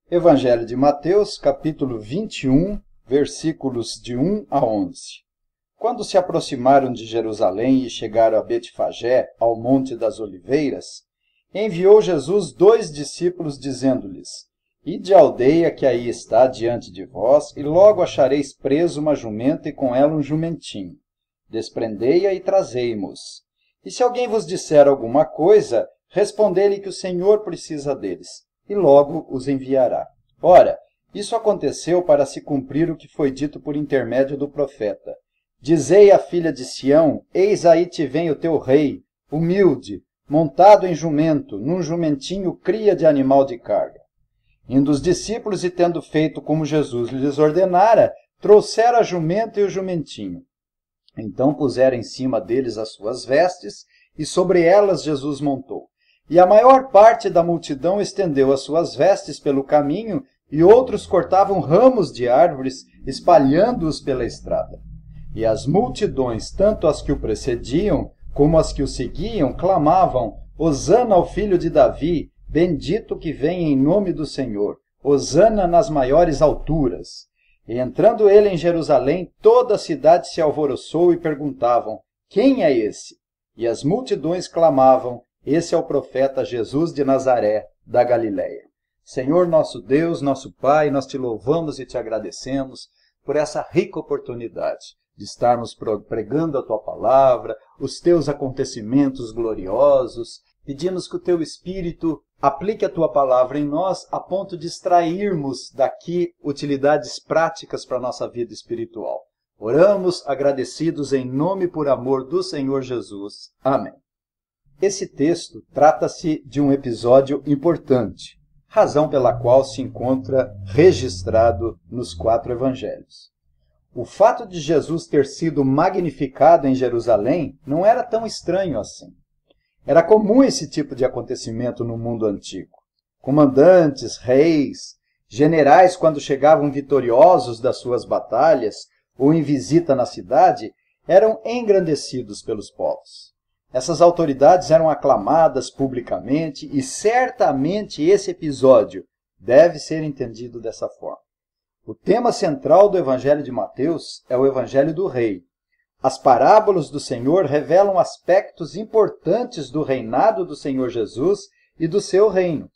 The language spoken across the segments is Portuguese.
Evangelho de Mateus, capítulo 21, versículos de 1 a 11. Quando se aproximaram de Jerusalém e chegaram a Betfagé, ao Monte das Oliveiras, enviou Jesus 2 discípulos, dizendo-lhes: Ide à aldeia que aí está diante de vós, e logo achareis preso uma jumenta e com ela um jumentinho. Desprendei-a e trazei-mos. E se alguém vos disser alguma coisa, respondei-lhe que o Senhor precisa deles, e logo os enviará. Ora, isso aconteceu para se cumprir o que foi dito por intermédio do profeta. Dizei à filha de Sião: Eis aí te vem o teu rei, humilde, montado em jumento, num jumentinho cria de animal de carga. Indo os discípulos e tendo feito como Jesus lhes ordenara, trouxeram a jumenta e o jumentinho. Então puseram em cima deles as suas vestes, e sobre elas Jesus montou. E a maior parte da multidão estendeu as suas vestes pelo caminho, e outros cortavam ramos de árvores, espalhando-os pela estrada. E as multidões, tanto as que o precediam, como as que o seguiam, clamavam: Hosana ao filho de Davi, bendito que vem em nome do Senhor, Hosana nas maiores alturas. E entrando ele em Jerusalém, toda a cidade se alvoroçou e perguntavam: Quem é esse? E as multidões clamavam: Esse é o profeta Jesus de Nazaré, da Galiléia. Senhor nosso Deus, nosso Pai, nós te louvamos e te agradecemos por essa rica oportunidade de estarmos pregando a tua palavra, os teus acontecimentos gloriosos. Pedimos que o teu Espírito aplique a tua palavra em nós a ponto de extrairmos daqui utilidades práticas para a nossa vida espiritual. Oramos agradecidos em nome e por amor do Senhor Jesus. Amém. Esse texto trata-se de um episódio importante, razão pela qual se encontra registrado nos 4 evangelhos. O fato de Jesus ter sido magnificado em Jerusalém não era tão estranho assim. Era comum esse tipo de acontecimento no mundo antigo. Comandantes, reis, generais, quando chegavam vitoriosos das suas batalhas ou em visita na cidade, eram engrandecidos pelos povos. Essas autoridades eram aclamadas publicamente e certamente esse episódio deve ser entendido dessa forma. O tema central do Evangelho de Mateus é o Evangelho do Rei. As parábolas do Senhor revelam aspectos importantes do reinado do Senhor Jesus e do seu reino.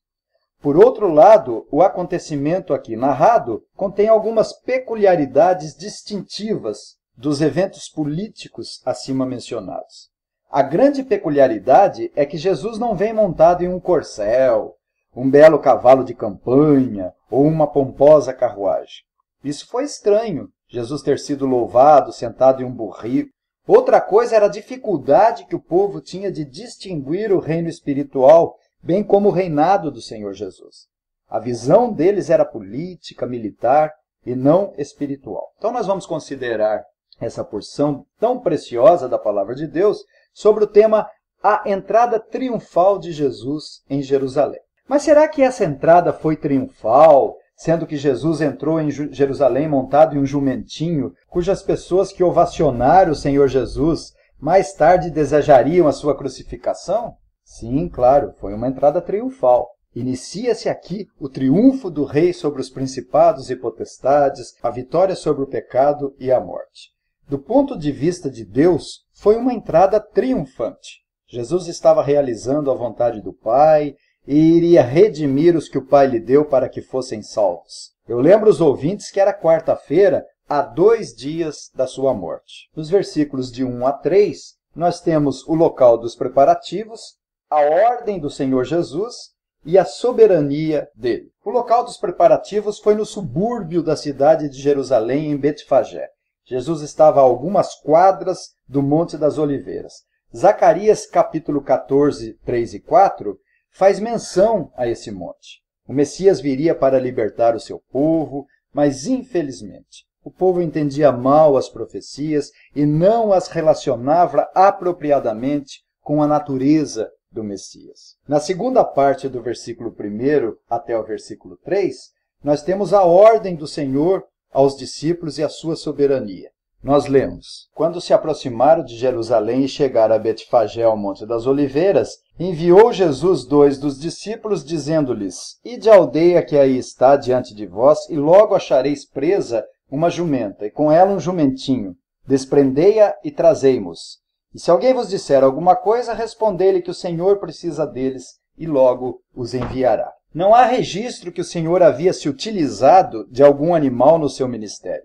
Por outro lado, o acontecimento aqui narrado contém algumas peculiaridades distintivas dos eventos políticos acima mencionados. A grande peculiaridade é que Jesus não vem montado em um corcel, um belo cavalo de campanha ou uma pomposa carruagem. Isso foi estranho, Jesus ter sido louvado sentado em um burrico. Outra coisa era a dificuldade que o povo tinha de distinguir o reino espiritual, bem como o reinado do Senhor Jesus. A visão deles era política, militar e não espiritual. Então nós vamos considerar essa porção tão preciosa da palavra de Deus sobre o tema A Entrada Triunfal de Jesus em Jerusalém. Mas será que essa entrada foi triunfal, sendo que Jesus entrou em Jerusalém montado em um jumentinho, cujas pessoas que ovacionaram o Senhor Jesus mais tarde desejariam a sua crucificação? Sim, claro, foi uma entrada triunfal. Inicia-se aqui o triunfo do rei sobre os principados e potestades, a vitória sobre o pecado e a morte. Do ponto de vista de Deus, foi uma entrada triunfante. Jesus estava realizando a vontade do Pai e iria redimir os que o Pai lhe deu para que fossem salvos. Eu lembro os ouvintes que era quarta-feira, há 2 dias da sua morte. Nos versículos de 1 a 3, nós temos o local dos preparativos, a ordem do Senhor Jesus e a soberania dele. O local dos preparativos foi no subúrbio da cidade de Jerusalém, em Betfagé. Jesus estava a algumas quadras do Monte das Oliveiras. Zacarias, capítulo 14, 3 e 4, faz menção a esse monte. O Messias viria para libertar o seu povo, mas infelizmente o povo entendia mal as profecias e não as relacionava apropriadamente com a natureza do Messias. Na segunda parte do versículo 1 até o versículo 3, nós temos a ordem do Senhor aos discípulos e a sua soberania. Nós lemos: quando se aproximaram de Jerusalém e chegaram a Betfagé, ao Monte das Oliveiras, enviou Jesus 2 dos discípulos, dizendo-lhes: ide à aldeia que aí está diante de vós, e logo achareis presa uma jumenta, e com ela um jumentinho. Desprendei-a e trazei-mos. E se alguém vos disser alguma coisa, respondei-lhe que o Senhor precisa deles, e logo os enviará. Não há registro que o Senhor havia se utilizado de algum animal no seu ministério.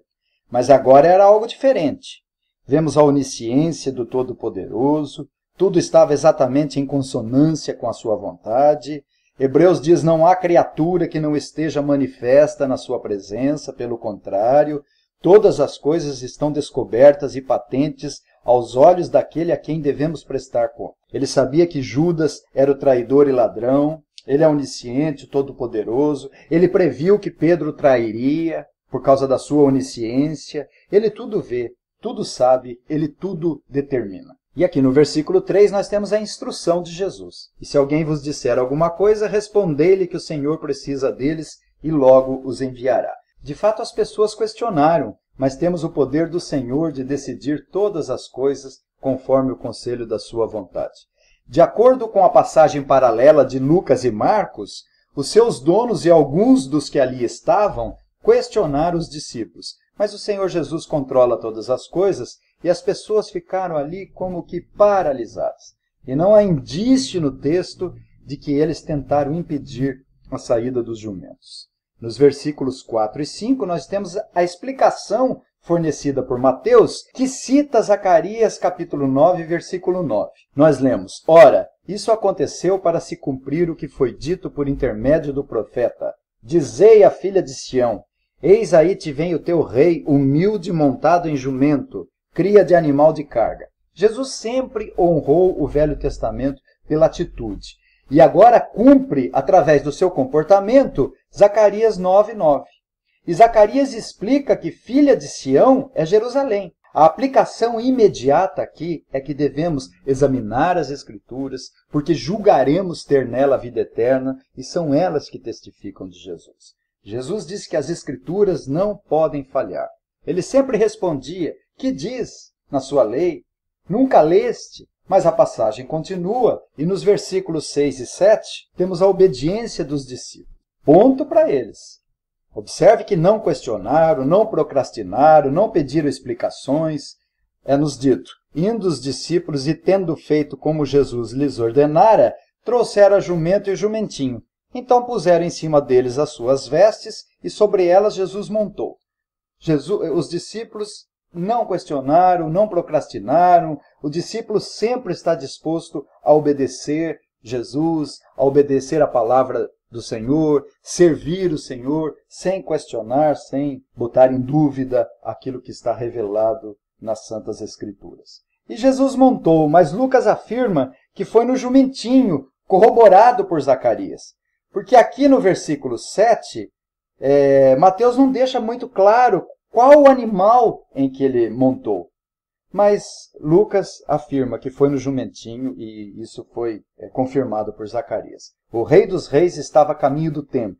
Mas agora era algo diferente. Vemos a onisciência do Todo-Poderoso, tudo estava exatamente em consonância com a sua vontade. Hebreus diz: não há criatura que não esteja manifesta na sua presença, pelo contrário, todas as coisas estão descobertas e patentes aos olhos daquele a quem devemos prestar conta. Ele sabia que Judas era o traidor e ladrão, ele é onisciente, todo-poderoso, ele previu que Pedro trairia por causa da sua onisciência, ele tudo vê, tudo sabe, ele tudo determina. E aqui no versículo 3 nós temos a instrução de Jesus. E se alguém vos disser alguma coisa, respondei-lhe que o Senhor precisa deles e logo os enviará. De fato, as pessoas questionaram, mas temos o poder do Senhor de decidir todas as coisas conforme o conselho da sua vontade. De acordo com a passagem paralela de Lucas e Marcos, os seus donos e alguns dos que ali estavam questionaram os discípulos. Mas o Senhor Jesus controla todas as coisas e as pessoas ficaram ali como que paralisadas. E não há indício no texto de que eles tentaram impedir a saída dos jumentos. Nos versículos 4 e 5 nós temos a explicação fornecida por Mateus, que cita Zacarias capítulo 9, versículo 9. Nós lemos: ora, isso aconteceu para se cumprir o que foi dito por intermédio do profeta. Dizei à filha de Sião: eis aí te vem o teu rei, humilde, montado em jumento, cria de animal de carga. Jesus sempre honrou o Velho Testamento pela atitude. E agora cumpre, através do seu comportamento, Zacarias 9:9. E Zacarias explica que filha de Sião é Jerusalém. A aplicação imediata aqui é que devemos examinar as Escrituras, porque julgaremos ter nela a vida eterna, e são elas que testificam de Jesus. Jesus disse que as Escrituras não podem falhar. Ele sempre respondia: que diz na sua lei? Nunca leste? Mas a passagem continua, e nos versículos 6 e 7 temos a obediência dos discípulos. Ponto para eles. Observe que não questionaram, não procrastinaram, não pediram explicações. É-nos dito: indo os discípulos e tendo feito como Jesus lhes ordenara, trouxeram a jumento e o jumentinho. Então puseram em cima deles as suas vestes, e sobre elas Jesus montou. Os discípulos não questionaram, não procrastinaram. O discípulo sempre está disposto a obedecer Jesus, a obedecer a palavra do Senhor, servir o Senhor, sem questionar, sem botar em dúvida aquilo que está revelado nas Santas Escrituras. E Jesus montou, mas Lucas afirma que foi no jumentinho, corroborado por Zacarias. Porque aqui no versículo 7, Mateus não deixa muito claro qual o animal em que ele montou. Mas Lucas afirma que foi no jumentinho e isso foi confirmado por Zacarias. O rei dos reis estava a caminho do templo,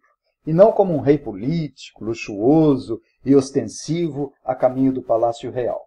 e não como um rei político, luxuoso e ostensivo a caminho do palácio real.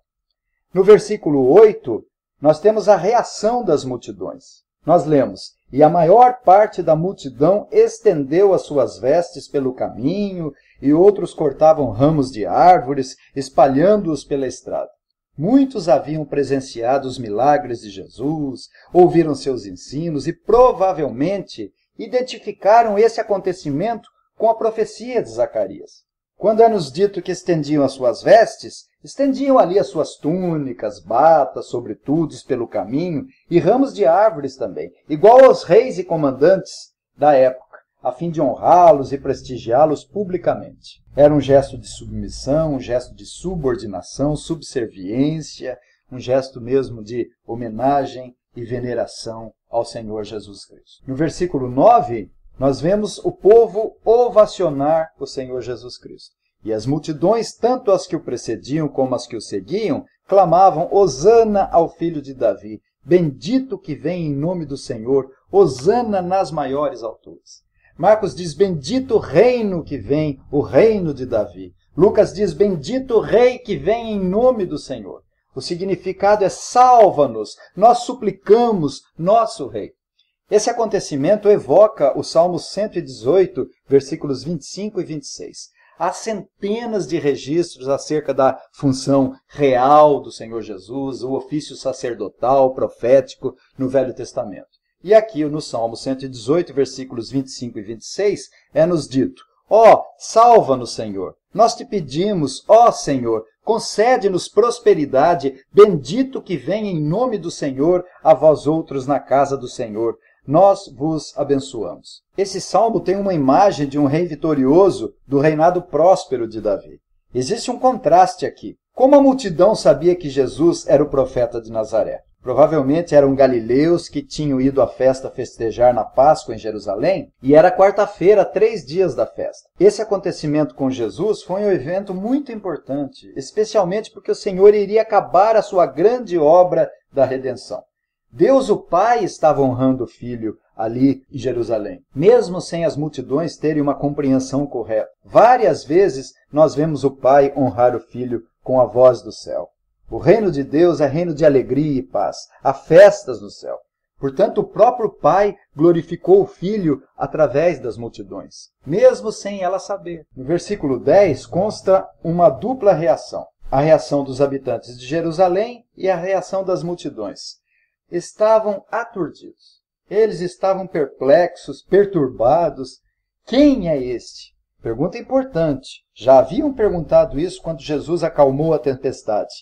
No versículo 8, nós temos a reação das multidões. Nós lemos: e a maior parte da multidão estendeu as suas vestes pelo caminho, e outros cortavam ramos de árvores, espalhando-os pela estrada. Muitos haviam presenciado os milagres de Jesus, ouviram seus ensinos e provavelmente identificaram esse acontecimento com a profecia de Zacarias. Quando é-nos dito que estendiam as suas vestes, estendiam ali as suas túnicas, batas, sobretudos pelo caminho e ramos de árvores também, igual aos reis e comandantes da época, a fim de honrá-los e prestigiá-los publicamente. Era um gesto de submissão, um gesto de subordinação, subserviência, um gesto mesmo de homenagem e veneração ao Senhor Jesus Cristo. No versículo 9, nós vemos o povo ovacionar o Senhor Jesus Cristo. E as multidões, tanto as que o precediam como as que o seguiam, clamavam: Hosana ao filho de Davi, bendito que vem em nome do Senhor, Hosana nas maiores alturas. Marcos diz: bendito o reino que vem, o reino de Davi. Lucas diz, bendito o rei que vem em nome do Senhor. O significado é salva-nos, nós suplicamos nosso rei. Esse acontecimento evoca o Salmo 118, versículos 25 e 26. Há centenas de registros acerca da função real do Senhor Jesus, o ofício sacerdotal, profético no Velho Testamento. E aqui no Salmo 118, versículos 25 e 26, é-nos dito, ó, salva-nos, Senhor. Nós te pedimos, ó Senhor, concede-nos prosperidade, bendito que vem em nome do Senhor, a vós outros na casa do Senhor. Nós vos abençoamos. Esse salmo tem uma imagem de um rei vitorioso do reinado próspero de Davi. Existe um contraste aqui. Como a multidão sabia que Jesus era o profeta de Nazaré? Provavelmente eram galileus que tinham ido à festa festejar na Páscoa em Jerusalém, e era quarta-feira, 3 dias da festa. Esse acontecimento com Jesus foi um evento muito importante, especialmente porque o Senhor iria acabar a sua grande obra da redenção. Deus, o Pai, estava honrando o Filho ali em Jerusalém, mesmo sem as multidões terem uma compreensão correta. Várias vezes nós vemos o Pai honrar o Filho com a voz do céu. O reino de Deus é reino de alegria e paz. Há festas no céu. Portanto, o próprio Pai glorificou o Filho através das multidões, mesmo sem ela saber. No versículo 10 consta uma dupla reação. A reação dos habitantes de Jerusalém e a reação das multidões. Estavam aturdidos. Eles estavam perplexos, perturbados. Quem é este? Pergunta importante. Já haviam perguntado isso quando Jesus acalmou a tempestade.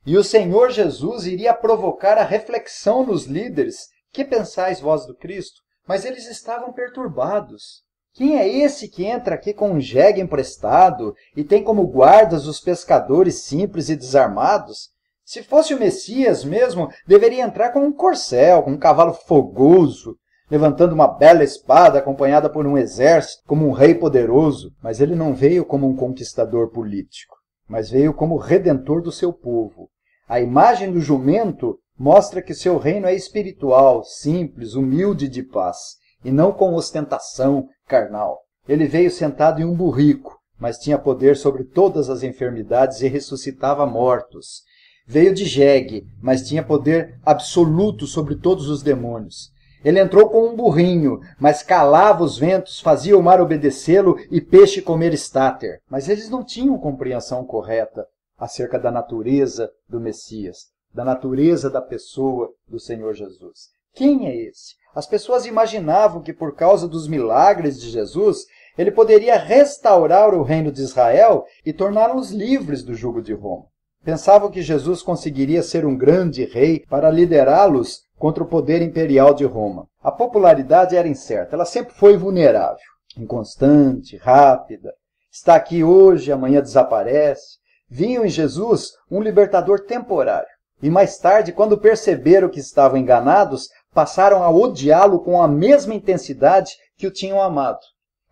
E o Senhor Jesus iria provocar a reflexão nos líderes. Que pensais vós do Cristo? Mas eles estavam perturbados. Quem é esse que entra aqui com um jegue emprestado e tem como guardas os pescadores simples e desarmados? Se fosse o Messias mesmo, deveria entrar com um corcel, com um cavalo fogoso, levantando uma bela espada acompanhada por um exército, como um rei poderoso. Mas ele não veio como um conquistador político, mas veio como redentor do seu povo. A imagem do jumento mostra que seu reino é espiritual, simples, humilde e de paz, e não com ostentação carnal. Ele veio sentado em um burrico, mas tinha poder sobre todas as enfermidades e ressuscitava mortos. Veio de jegue, mas tinha poder absoluto sobre todos os demônios. Ele entrou com um burrinho, mas calava os ventos, fazia o mar obedecê-lo e peixe comer estáter. Mas eles não tinham compreensão correta acerca da natureza do Messias, da natureza da pessoa do Senhor Jesus. Quem é esse? As pessoas imaginavam que por causa dos milagres de Jesus, ele poderia restaurar o reino de Israel e torná-los livres do jugo de Roma. Pensavam que Jesus conseguiria ser um grande rei para liderá-los contra o poder imperial de Roma. A popularidade era incerta, ela sempre foi vulnerável, inconstante, rápida. Está aqui hoje, amanhã desaparece. Viam em Jesus um libertador temporário. E mais tarde, quando perceberam que estavam enganados, passaram a odiá-lo com a mesma intensidade que o tinham amado.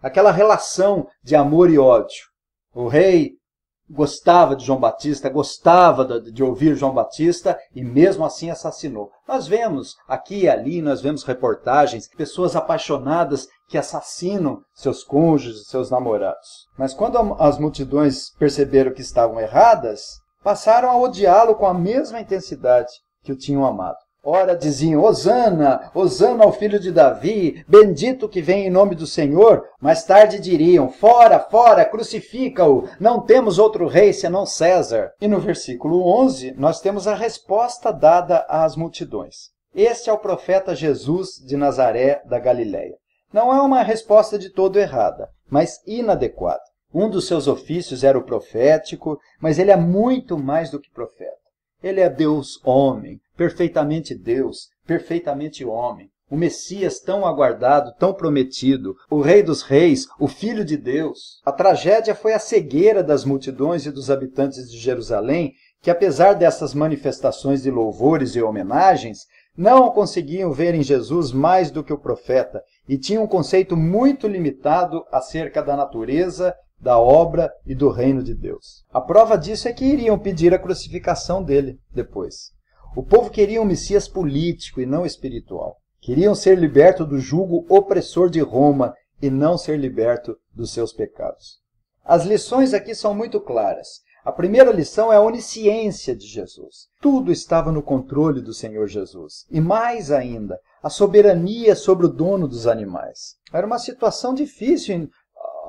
Aquela relação de amor e ódio. O rei gostava de João Batista, gostava de ouvir João Batista e mesmo assim assassinou. Nós vemos aqui e ali, nós vemos reportagens, pessoas apaixonadas que assassinam seus cônjuges, seus namorados. Mas quando as multidões perceberam que estavam erradas, passaram a odiá-lo com a mesma intensidade que o tinham amado. Ora diziam, Hosana, Hosana ao filho de Davi, bendito que vem em nome do Senhor. Mais tarde diriam, fora, fora, crucifica-o, não temos outro rei senão César. E no versículo 11, nós temos a resposta dada às multidões. Este é o profeta Jesus de Nazaré da Galileia. Não é uma resposta de todo errada, mas inadequada. Um dos seus ofícios era o profético, mas ele é muito mais do que profeta. Ele é Deus homem, perfeitamente Deus, perfeitamente homem. O Messias tão aguardado, tão prometido, o Rei dos Reis, o Filho de Deus. A tragédia foi a cegueira das multidões e dos habitantes de Jerusalém, que apesar dessas manifestações de louvores e homenagens, não conseguiam ver em Jesus mais do que o profeta e tinham um conceito muito limitado acerca da natureza, da obra e do reino de Deus. A prova disso é que iriam pedir a crucificação dele depois. O povo queria um Messias político e não espiritual. Queriam ser libertos do jugo opressor de Roma e não ser libertos dos seus pecados. As lições aqui são muito claras. A primeira lição é a onisciência de Jesus. Tudo estava no controle do Senhor Jesus. E mais ainda, a soberania sobre o dono dos animais. Era uma situação difícil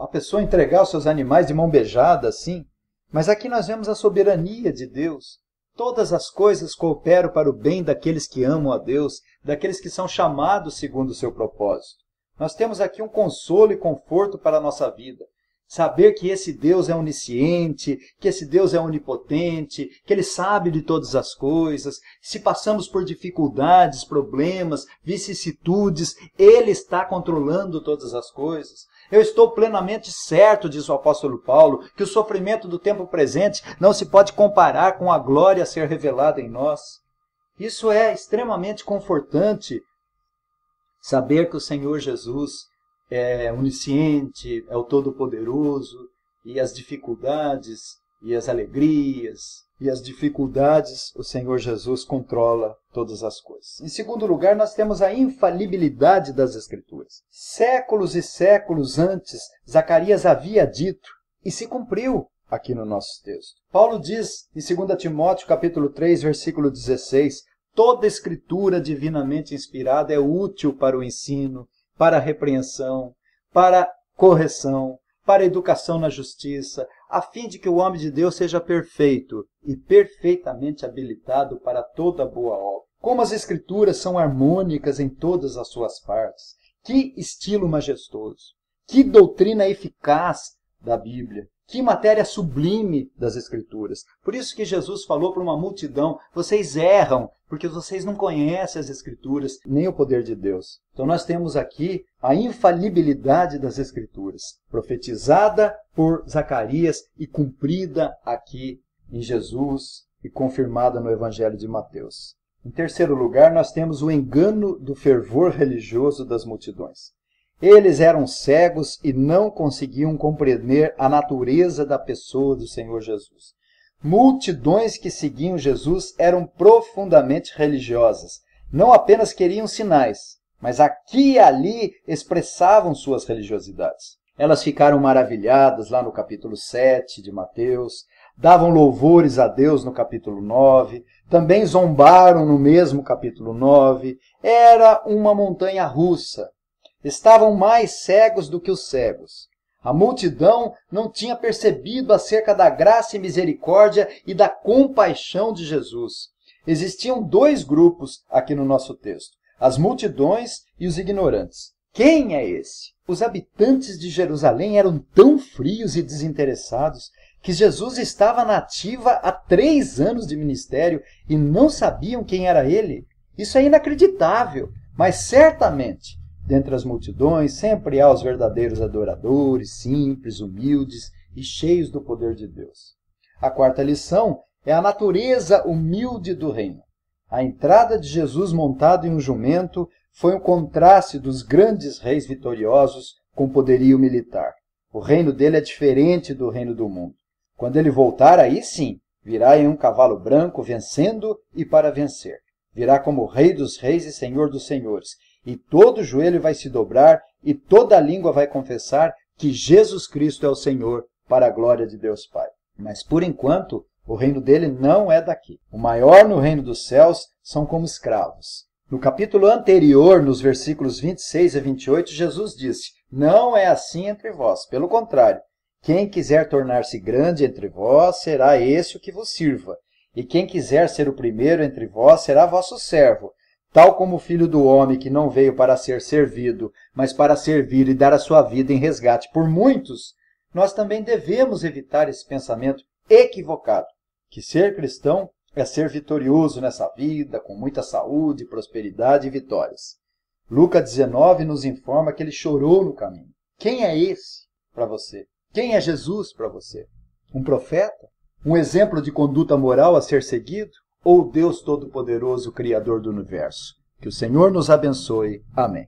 a pessoa entregar os seus animais de mão beijada assim. Mas aqui nós vemos a soberania de Deus. Todas as coisas cooperam para o bem daqueles que amam a Deus, daqueles que são chamados segundo o seu propósito. Nós temos aqui um consolo e conforto para a nossa vida. Saber que esse Deus é onisciente, que esse Deus é onipotente, que Ele sabe de todas as coisas. Se passamos por dificuldades, problemas, vicissitudes, Ele está controlando todas as coisas. Eu estou plenamente certo, diz o apóstolo Paulo, que o sofrimento do tempo presente não se pode comparar com a glória a ser revelada em nós. Isso é extremamente confortante, saber que o Senhor Jesus é onisciente, é o Todo-Poderoso, e as dificuldades, e as alegrias, e as dificuldades, o Senhor Jesus controla todas as coisas. Em segundo lugar, nós temos a infalibilidade das Escrituras. Séculos e séculos antes, Zacarias havia dito, e se cumpriu aqui no nosso texto. Paulo diz em 2 Timóteo, capítulo 3, versículo 16, toda Escritura divinamente inspirada é útil para o ensino, para a repreensão, para a correção, para a educação na justiça, a fim de que o homem de Deus seja perfeito e perfeitamente habilitado para toda boa obra. Como as Escrituras são harmônicas em todas as suas partes. Que estilo majestoso. Que doutrina eficaz da Bíblia. Que matéria sublime das Escrituras. Por isso que Jesus falou para uma multidão, vocês erram, porque vocês não conhecem as Escrituras, nem o poder de Deus. Então nós temos aqui a infalibilidade das Escrituras, profetizada por Zacarias e cumprida aqui em Jesus e confirmada no Evangelho de Mateus. Em terceiro lugar, nós temos o engano do fervor religioso das multidões. Eles eram cegos e não conseguiam compreender a natureza da pessoa do Senhor Jesus. Multidões que seguiam Jesus eram profundamente religiosas. Não apenas queriam sinais, mas aqui e ali expressavam suas religiosidades. Elas ficaram maravilhadas lá no capítulo 7 de Mateus, davam louvores a Deus no capítulo 9, também zombaram no mesmo capítulo 9. Era uma montanha russa. Estavam mais cegos do que os cegos. A multidão não tinha percebido acerca da graça e misericórdia e da compaixão de Jesus. Existiam dois grupos aqui no nosso texto, as multidões e os ignorantes. Quem é esse? Os habitantes de Jerusalém eram tão frios e desinteressados que Jesus estava na ativa há 3 anos de ministério e não sabiam quem era ele. Isso é inacreditável, mas certamente dentre as multidões sempre há os verdadeiros adoradores, simples, humildes e cheios do poder de Deus. A quarta lição é a natureza humilde do reino. A entrada de Jesus montado em um jumento foi um contraste dos grandes reis vitoriosos com poderio militar. O reino dele é diferente do reino do mundo. Quando ele voltar, aí sim, virá em um cavalo branco, vencendo e para vencer. Virá como Rei dos Reis e Senhor dos Senhores. E todo joelho vai se dobrar e toda língua vai confessar que Jesus Cristo é o Senhor, para a glória de Deus Pai. Mas, por enquanto, o reino dele não é daqui. O maior no reino dos céus são como escravos. No capítulo anterior, nos versículos 26 a 28, Jesus disse, não é assim entre vós. Pelo contrário, quem quiser tornar-se grande entre vós, será esse o que vos sirva. E quem quiser ser o primeiro entre vós, será vosso servo. Tal como o Filho do Homem, que não veio para ser servido, mas para servir e dar a sua vida em resgate por muitos, nós também devemos evitar esse pensamento equivocado, que ser cristão é ser vitorioso nessa vida, com muita saúde, prosperidade e vitórias. Lucas 19 nos informa que ele chorou no caminho. Quem é esse para você? Quem é Jesus para você? Um profeta? Um exemplo de conduta moral a ser seguido? Ou Deus Todo-Poderoso, Criador do Universo? Que o Senhor nos abençoe. Amém.